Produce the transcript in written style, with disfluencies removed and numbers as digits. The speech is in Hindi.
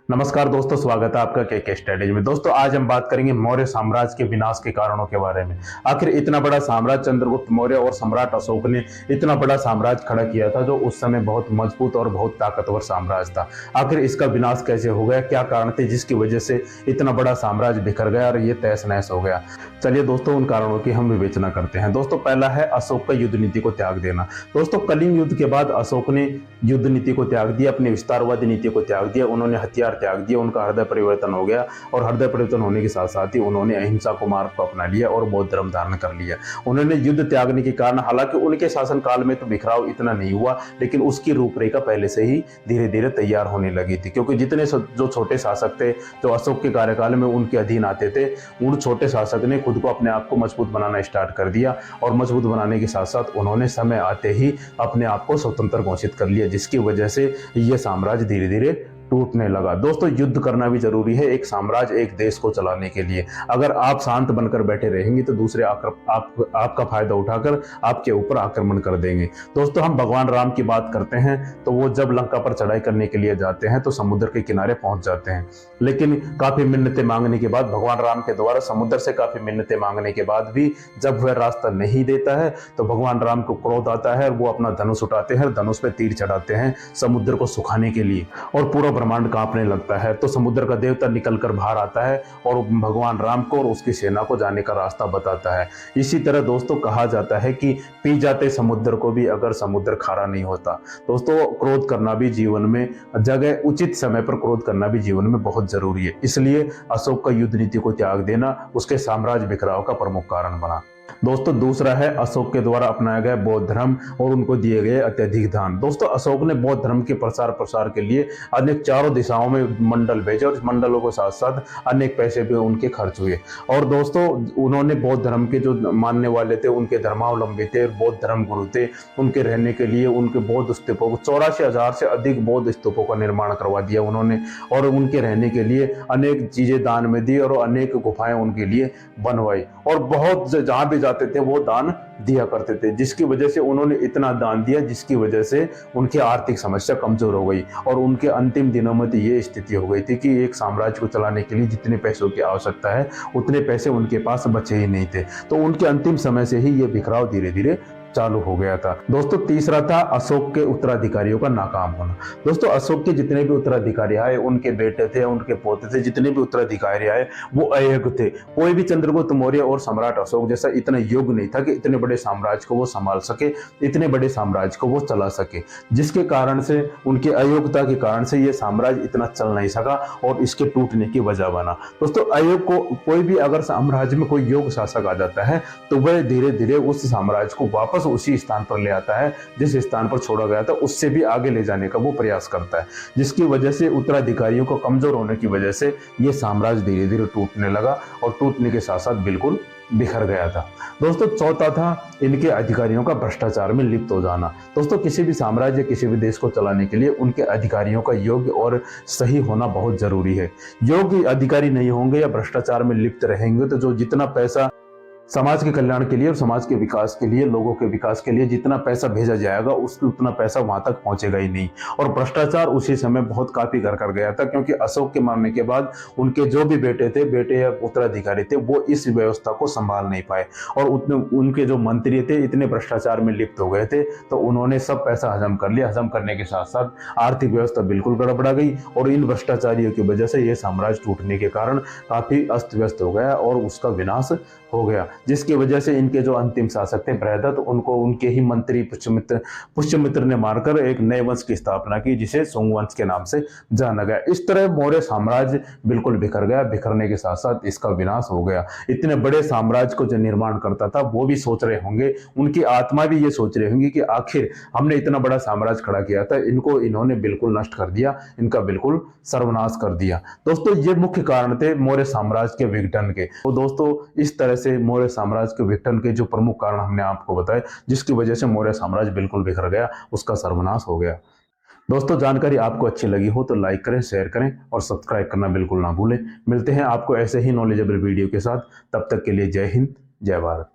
नमस्कार दोस्तों, स्वागत है आपका के स्टडीज में। दोस्तों आज हम बात करेंगे मौर्य साम्राज्य के विनाश के कारणों के बारे में। आखिर इतना बड़ा साम्राज्य चंद्रगुप्त मौर्य और सम्राट अशोक ने इतना बड़ा साम्राज्य खड़ा किया था, जो उस समय बहुत मजबूत और बहुत ताकतवर साम्राज्य था। आखिर इसका विनाश कैसे हो गया, क्या कारण थे जिसकी वजह से इतना बड़ा साम्राज्य बिखर गया और ये तहस नहस हो गया। चलिए दोस्तों, उन कारणों की हम विवेचना करते हैं। दोस्तों पहला है अशोक का युद्ध नीति को त्याग देना। दोस्तों कलिंग युद्ध के बाद अशोक ने युद्ध नीति को त्याग दिया, अपनी विस्तारवादी नीति को त्याग दिया, उन्होंने हथियार त्याग दिया, उनका हृदय परिवर्तन हो गया। और हृदय परिवर्तन होने के साथ साथ ही उन्होंने अहिंसा को मार्ग को अपना लिया और बौद्ध धर्म धारण कर लिया। उन्होंने युद्ध त्यागने के कारण, हालांकि उनके शासन काल में तो बिखराव इतना नहीं हुआ, लेकिन उसकी रूपरेखा पहले से ही धीरे धीरे तैयार होने लगी थी। क्योंकि जितने जो छोटे शासक थे जो अशोक के कार्यकाल में उनके अधीन आते थे, उन छोटे शासक ने खुद को अपने आप को मजबूत बनाना स्टार्ट कर दिया। और मजबूत बनाने के साथ साथ उन्होंने समय आते ही अपने आप को स्वतंत्र घोषित कर लिया, जिसकी वजह से यह साम्राज्य धीरे धीरे टूटने लगा। दोस्तों युद्ध करना भी जरूरी है एक साम्राज्य, एक देश को चलाने के लिए। अगर आप शांत बनकर बैठे रहेंगे तो दूसरे आपका फायदा उठाकर आपके ऊपर आक्रमण कर देंगे। दोस्तों हम भगवान राम की बात करते हैं तो वो जब लंका पर चढ़ाई करने के लिए जाते हैं तो समुद्र के किनारे पहुंच जाते हैं, लेकिन काफी मिन्नतें मांगने के बाद, भगवान राम के द्वारा समुद्र से काफी मिन्नतें मांगने के बाद भी जब वह रास्ता नहीं देता है तो भगवान राम को क्रोध आता है और वो अपना धनुष उठाते हैं, धनुष पे तीर चढ़ाते हैं समुद्र को सुखाने के लिए, और पूरा ब्रह्मांड कांपने लगता है। तो समुद्र का देवता निकलकर बाहर आता है और भगवान राम को और उसकी सेना को जाने का रास्ता बताता है। इसी तरह दोस्तों कहा जाता है कि पी जाते समुद्र को भी अगर समुद्र खारा नहीं होता। दोस्तों क्रोध करना भी जीवन में जगह, उचित समय पर क्रोध करना भी जीवन में बहुत जरूरी है। इसलिए अशोक का युद्ध नीति को त्याग देना उसके साम्राज्य बिखराव का प्रमुख कारण बना। दोस्तों दूसरा है अशोक के द्वारा अपनाया गया बौद्ध धर्म और उनको दिए गए अत्यधिक दान। दोस्तों अशोक ने बौद्ध धर्म के प्रसार के लिए अनेक चारों दिशाओं में मंडल भेजे और इस मंडलों के साथ साथ अनेक पैसे भी उनके खर्च हुए। और दोस्तों उन्होंने बौद्ध धर्म के जो मानने वाले थे, उनके धर्मावलंबी थे, बौद्ध धर्म गुरु थे, उनके रहने के लिए उनके बौद्ध स्तूपों को 84,000 से अधिक बौद्ध स्तूपों का निर्माण करवा दिया उन्होंने। और उनके रहने के लिए अनेक चीजें दान में दी और अनेक गुफाएं उनके लिए बनवाई, और बहुत जहां भी जाते थे वो दान दिया करते थे, जिसकी वजह से उन्होंने इतना दान दिया जिसकी वजह से उनकी आर्थिक समस्या कमजोर हो गई। और उनके अंतिम दिनों में तो ये स्थिति हो गई थी कि एक साम्राज्य को चलाने के लिए जितने पैसों की आवश्यकता है उतने पैसे उनके पास बचे ही नहीं थे। तो उनके अंतिम समय से ही ये बिखराव धीरे धीरे चालू हो गया था। दोस्तों तीसरा था अशोक के उत्तराधिकारियों का नाकाम होना। दोस्तों अशोक के जितने भी उत्तराधिकारी आए, उनके बेटे थे, उनके पोते थे, जितने भी उत्तराधिकारी आए वो अयोग्य थे। कोई भी चंद्रगुप्त मौर्य और सम्राट अशोक जैसा इतना योग्य नहीं था कि इतने बड़े साम्राज्य को वो संभाल सके, इतने बड़े साम्राज्य को वो चला सके, जिसके कारण से उनकी अयोग्यता के कारण से ये साम्राज्य इतना चल नहीं सका और इसके टूटने की वजह बना। दोस्तों अयोग्य को, कोई भी अगर साम्राज्य में कोई योग्य शासक आ जाता है तो वह धीरे धीरे उस साम्राज्य को वापस उसी स्थान पर ले आता है जिस स्थान पर छोड़ा गया था, उससे भी आगे ले जाने का वो प्रयास करता है, जिसकी वजह से उत्तराधिकारियों को कमजोर होने की वजह से ये साम्राज्य धीरे धीरे टूटने लगा और टूटने के साथ साथ बिल्कुल बिखर गया था। दोस्तों चौथा था इनके अधिकारियों का भ्रष्टाचार में लिप्त हो जाना। दोस्तों किसी भी साम्राज्य, किसी भी देश को चलाने के लिए उनके अधिकारियों का योग्य और सही होना बहुत जरूरी है। योग्य अधिकारी नहीं होंगे या भ्रष्टाचार में लिप्त रहेंगे तो जो जितना पैसा समाज के कल्याण के लिए और समाज के विकास के लिए, लोगों के विकास के लिए जितना पैसा भेजा जाएगा उसकी उतना पैसा वहां तक पहुंचेगा ही नहीं। और भ्रष्टाचार उसी समय बहुत काफी कर गया था, क्योंकि अशोक के मरने के बाद उनके जो भी बेटे या उत्तराधिकारी थे वो इस व्यवस्था को संभाल नहीं पाए, और उनके जो मंत्री थे इतने भ्रष्टाचार में लिप्त हो गए थे तो उन्होंने सब पैसा हजम कर लिया। हजम करने के साथ साथ आर्थिक व्यवस्था बिल्कुल गड़बड़ा गई और इन भ्रष्टाचारियों की वजह से यह साम्राज्य टूटने के कारण काफी अस्त व्यस्त हो गया और उसका विनाश हो गया, जिसकी वजह से इनके जो अंतिम शासक थे बृहदत्त, उनको उनके ही मंत्री पुष्यमित्र ने मारकर एक नए वंश की स्थापना की जिसे सुंग वंश के नाम से जाना गया। इस तरह मौर्य साम्राज्य बिल्कुल बिखर गया, बिखरने के साथ साथ इसका विनाश हो गया। इतने बड़े साम्राज्य को जो निर्माण करता था वो भी सोच रहे होंगे, उनकी आत्मा भी ये सोच रही होंगी कि आखिर हमने इतना बड़ा साम्राज्य खड़ा किया था, इनको इन्होंने बिल्कुल नष्ट कर दिया, इनका बिल्कुल सर्वनाश कर दिया। दोस्तों ये मुख्य कारण थे मौर्य साम्राज्य के विघटन के। तो दोस्तों इस तरह से मौर्य साम्राज्य के विघटन के जो प्रमुख कारण हमने आपको बताए, जिसकी वजह से मौर्य साम्राज्य बिल्कुल बिखर गया, उसका सर्वनाश हो गया। दोस्तों जानकारी आपको अच्छी लगी हो तो लाइक करें, शेयर करें और सब्सक्राइब करना बिल्कुल ना भूलें। मिलते हैं आपको ऐसे ही नॉलेजेबल वीडियो के साथ, तब तक के लिए जय हिंद, जय भारत।